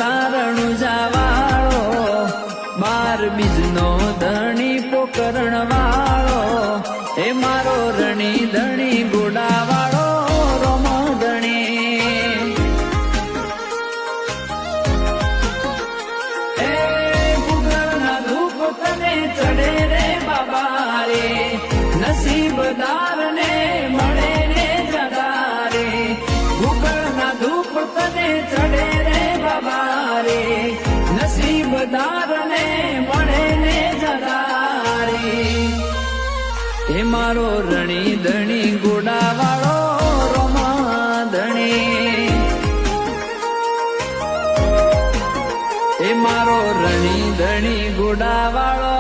તારણું જાવાળો, 12 બીજનો ધણી પોકરણ વાળો, એ મારો રણી ધણી ગોડાવાળો રોમો ધણી. એ ગુગળના ધૂપ તને ચડે રે બાબા રે, નસીબદારને મળે ને જગા રે. ગુગળના ધૂપ તને ચડે રે બાબા રે, નસીબદારને મળે ને જગા રે. એ મારો રણી ધણી ગોડાવાળો રોમા ધણી, એ મારો રણી ધણી ગોડાવાળો